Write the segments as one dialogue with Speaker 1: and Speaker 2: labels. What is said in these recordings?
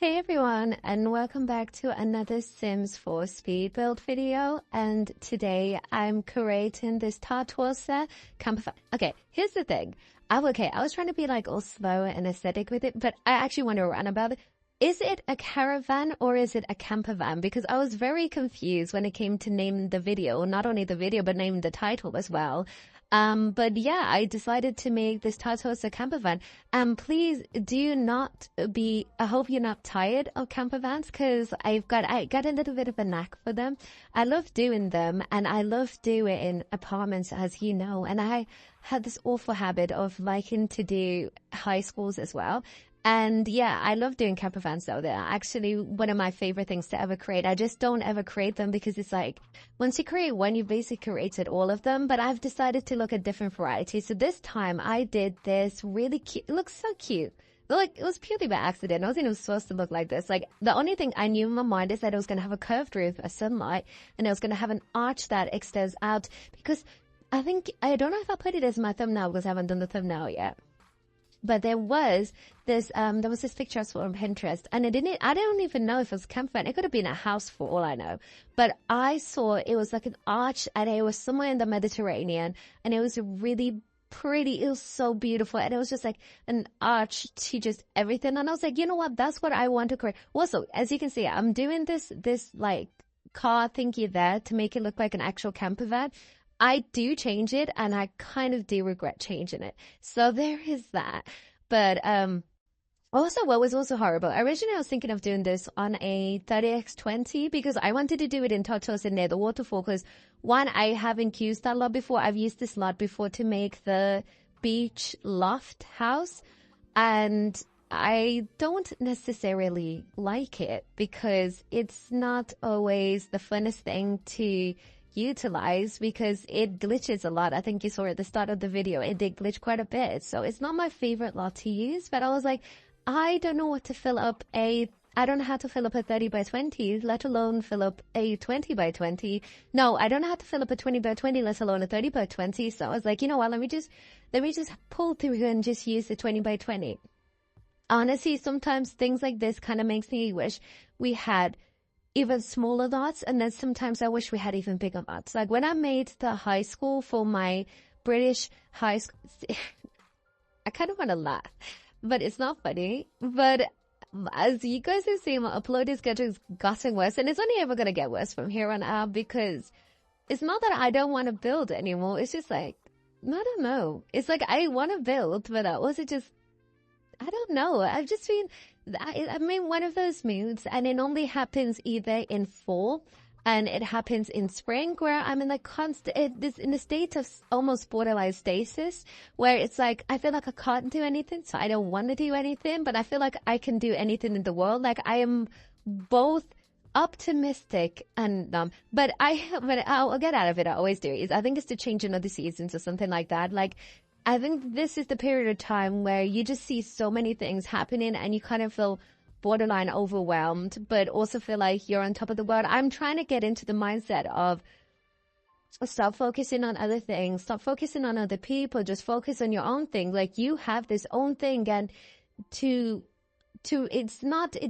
Speaker 1: Hey everyone, and welcome back to another Sims 4 speed build video. And today I'm creating this Tartosa camper. Okay, here's the thing. I was trying to be like all slow and aesthetic with it, but I actually want to rant about it. Is it a caravan or is it a camper van? Because I was very confused when it came to naming the video, not only the video, but naming the title as well. But yeah, I decided to make this Tartosa camper van. And please do not be, I hope you're not tired of camper vans, because I got a little bit of a knack for them. I love doing them, and I love doing it in apartments, as you know. And I had this awful habit of liking to do high schools as well. And yeah, I love doing camper vans though. They're actually one of my favorite things to ever create. I just don't ever create them because it's like, once you create one, you basically created all of them. But I've decided to look at different varieties. So this time I did this really cute. It looks so cute. Like, it was purely by accident. I wasn't even supposed to look like this. Like, the only thing I knew in my mind is that it was going to have a curved roof, a sunlight, and it was going to have an arch that extends out. Because I don't know if I put it as my thumbnail because I haven't done the thumbnail yet. But there was this picture I saw on Pinterest, and I don't even know if it was a camper van. It could have been a house for all I know. But I saw it was like an arch, and it was somewhere in the Mediterranean, and it was really pretty. It was so beautiful, and it was just like an arch to just everything. And I was like, you know what? That's what I want to create. Also, as you can see, I'm doing this like car thingy there to make it look like an actual camper van. I do change it, and I kind of do regret changing it. So there is that. But also, what was also horrible, originally I was thinking of doing this on a 30x20 because I wanted to do it in Tartosa near the waterfall because, one, I haven't used that lot before. I've used this lot before to make the beach loft house, and I don't necessarily like it because it's not always the funnest thing to utilize because it glitches a lot. I think you saw at the start of the video, it did glitch quite a bit. So it's not my favorite lot to use, but I was like, I don't know what to fill up I don't know how to fill up a 30 by 20, let alone fill up a 20 by 20. No, I don't know how to fill up a 20 by 20, let alone a 30 by 20. So I was like, you know what, let me just pull through and just use the 20 by 20. Honestly, sometimes things like this kind of makes me wish we had even smaller dots, and then sometimes I wish we had even bigger dots. Like when I made the high school for my British high school, I kind of want to laugh, but it's not funny. But as you guys have seen, my uploading schedule is getting worse, and it's only ever going to get worse from here on out because it's not that I don't want to build anymore. It's just like, I don't know. It's like I want to build, but I don't know. I've just been, I'm in one of those moods, and it only happens either in fall and it happens in spring, where I'm in like in a state of almost borderline stasis, where it's like I feel like I can't do anything, so I don't want to do anything, but I feel like I can do anything in the world. Like I am both optimistic and but I'll get out of it. I always do. I think it's to change in other seasons or something like that. Like, I think this is the period of time where you just see so many things happening and you kind of feel borderline overwhelmed, but also feel like you're on top of the world. I'm trying to get into the mindset of stop focusing on other things, stop focusing on other people, just focus on your own thing. Like you have this own thing, and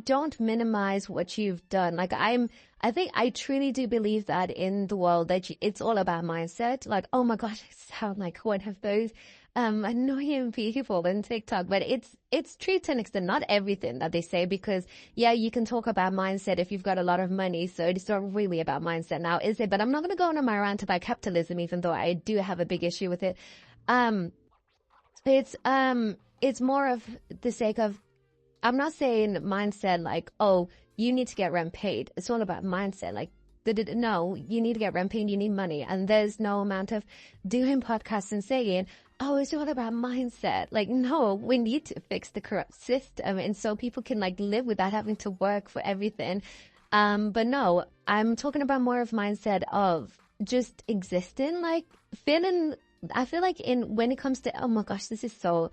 Speaker 1: don't minimize what you've done. Like I think I truly do believe that in the world that it's all about mindset. Like, oh my gosh, I sound like one of those annoying people on TikTok, but it's true to an extent, not everything that they say, because yeah, you can talk about mindset if you've got a lot of money, so it's not really about mindset now, is it? But I'm not going to go on my rant about capitalism, even though I do have a big issue with it. It's more of the sake of, I'm not saying mindset like, oh, you need to get rent paid. It's all about mindset. Like, no, you need to get rent paid, you need money. And there's no amount of doing podcasts and saying, oh, it's all about mindset. Like, no, we need to fix the corrupt system, and so people can like live without having to work for everything. But no, I'm talking about more of mindset of just existing, like feeling. I feel like when it comes to, oh my gosh, this is so,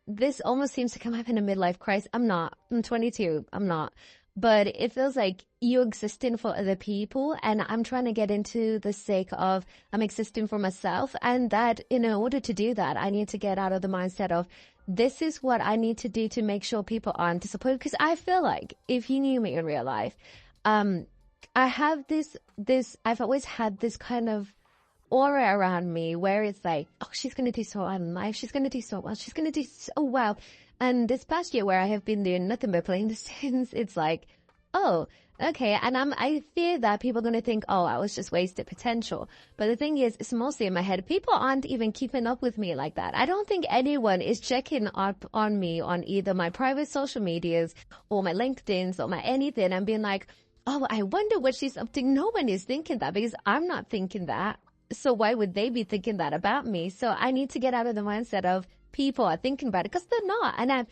Speaker 1: this almost seems to come up in a midlife crisis. I'm 22. I'm not. But it feels like you're existing for other people, and I'm trying to get into the sake of I'm existing for myself, and that in order to do that, I need to get out of the mindset of this is what I need to do to make sure people aren't disappointed. Because I feel like if you knew me in real life, I have I've always had this kind of aura around me where it's like, oh, she's going to do so well in life. She's going to do so well. She's going to do so well. And this past year where I have been doing nothing but playing The Sims, it's like, oh, okay. And I fear that people are going to think, oh, I was just wasted potential. But the thing is, it's mostly in my head. People aren't even keeping up with me like that. I don't think anyone is checking up on me on either my private social medias or my LinkedIn's or my anything and being like, oh, I wonder what she's up to. No one is thinking that because I'm not thinking that. So why would they be thinking that about me? So I need to get out of the mindset of people are thinking about it, because they're not. And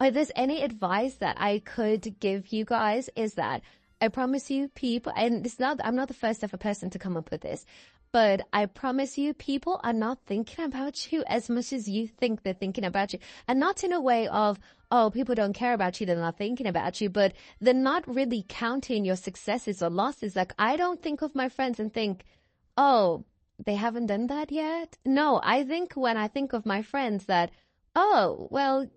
Speaker 1: if there's any advice that I could give you guys is that I promise you people, and I'm not the first ever person to come up with this, but I promise you people are not thinking about you as much as you think they're thinking about you. And not in a way of, oh, people don't care about you, they're not thinking about you, but they're not really counting your successes or losses. Like, I don't think of my friends and think, oh, they haven't done that yet. No, I think when I think of my friends that, oh, well,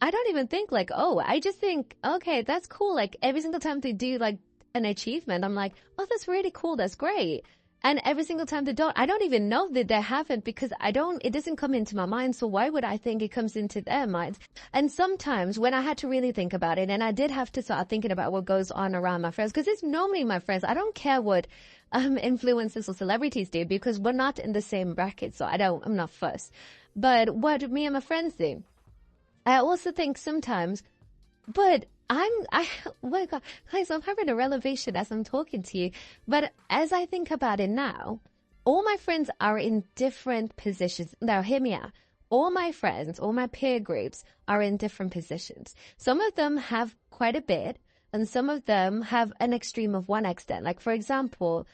Speaker 1: I don't even think like, oh, I just think, okay, that's cool. Like every single time they do like an achievement, I'm like, oh, that's really cool. That's great. And every single time they don't, I don't even know that they haven't, because it doesn't come into my mind. So why would I think it comes into their minds? And sometimes when I had to really think about it, and I did have to start thinking about what goes on around my friends, because it's normally my friends. I don't care what influencers or celebrities do, because we're not in the same bracket. So I'm not fussed. But what me and my friends do, I also think sometimes, but oh my God, guys, I'm having a revelation as I'm talking to you. But as I think about it now, all my friends are in different positions. Now, hear me out. All my friends, all my peer groups are in different positions. Some of them have quite a bit, and some of them have an extreme of one extent. Like, for example,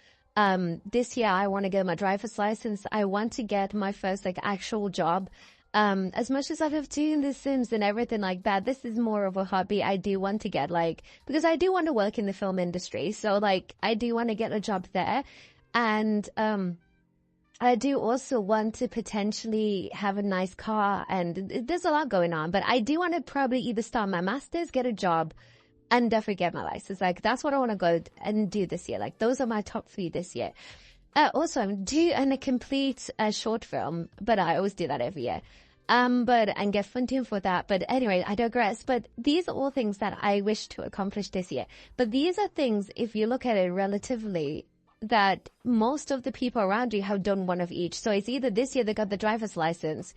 Speaker 1: this year I want to get my driver's license. I want to get my first like actual job. As much as I love doing The Sims and everything like that, this is more of a hobby. I do want to get because I do want to work in the film industry. So like, I do want to get a job there. And, I do also want to potentially have a nice car, and there's a lot going on, but I do want to probably either start my master's, get a job, and definitely get my license. Like, that's what I want to go and do this year. Like, those are my top 3 this year. Also, I'm doing a complete short film, but I always do that every year. And get funding for that. But anyway, I digress. But these are all things that I wish to accomplish this year. But these are things, if you look at it relatively, that most of the people around you have done one of each. So it's either this year they got the driver's license,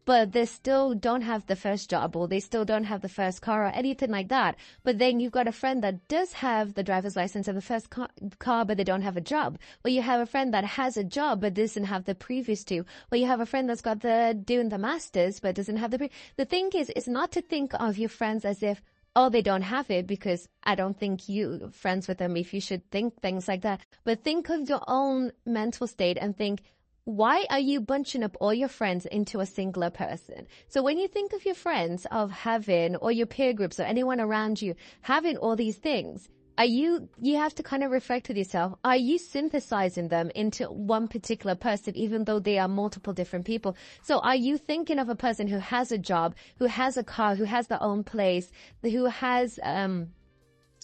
Speaker 1: but they still don't have the first job, or they still don't have the first car or anything like that. But then you've got a friend that does have the driver's license and the first car, but they don't have a job. Or you have a friend that has a job, but doesn't have the previous 2. Or you have a friend that's got doing the master's, but doesn't have the thing is, it's not to think of your friends as if, oh, they don't have it, because I don't think you friends with them if you should think things like that. But think of your own mental state and think, why are you bunching up all your friends into a singular person? So when you think of your friends of having, or your peer groups or anyone around you having all these things, you have to kind of reflect with yourself, are you synthesizing them into one particular person, even though they are multiple different people? So are you thinking of a person who has a job, who has a car, who has their own place, who has a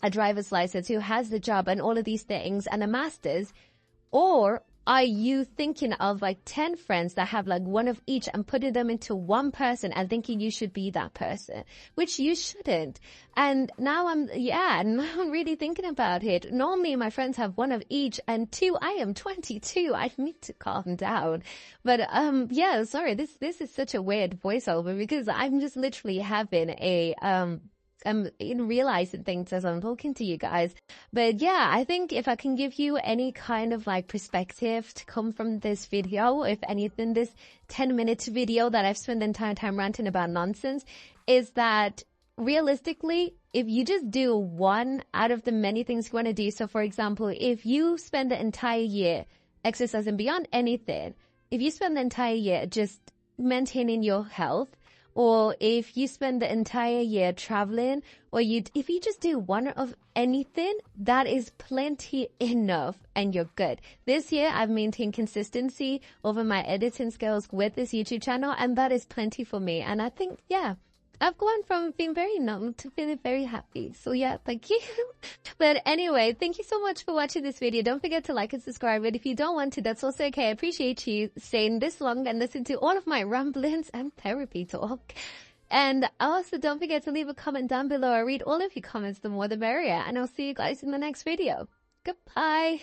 Speaker 1: driver's license, who has the job and all of these things and a master's? Or are you thinking of like 10 friends that have like one of each and putting them into one person and thinking you should be that person, which you shouldn't? And now I'm really thinking about it. Normally my friends have one of each, and 2, I am 22. I need to calm down. But sorry, this is such a weird voiceover, because I'm just literally having I'm realizing things as I'm talking to you guys. But yeah, I think if I can give you any kind of like perspective to come from this video, if anything, this 10-minute video that I've spent the entire time ranting about nonsense, is that realistically, if you just do one out of the many things you want to do. So for example, if you spend the entire year exercising beyond anything, if you spend the entire year just maintaining your health, or if you spend the entire year traveling, or if you just do one of anything, that is plenty enough and you're good. This year, I've maintained consistency over my editing skills with this YouTube channel, and that is plenty for me. And I think, yeah, I've gone from being very numb to feeling very happy. So yeah, thank you. But anyway, thank you so much for watching this video. Don't forget to like and subscribe. And if you don't want to, that's also okay. I appreciate you staying this long and listen to all of my ramblings and therapy talk. And also don't forget to leave a comment down below. I read all of your comments, the more the merrier. And I'll see you guys in the next video. Goodbye.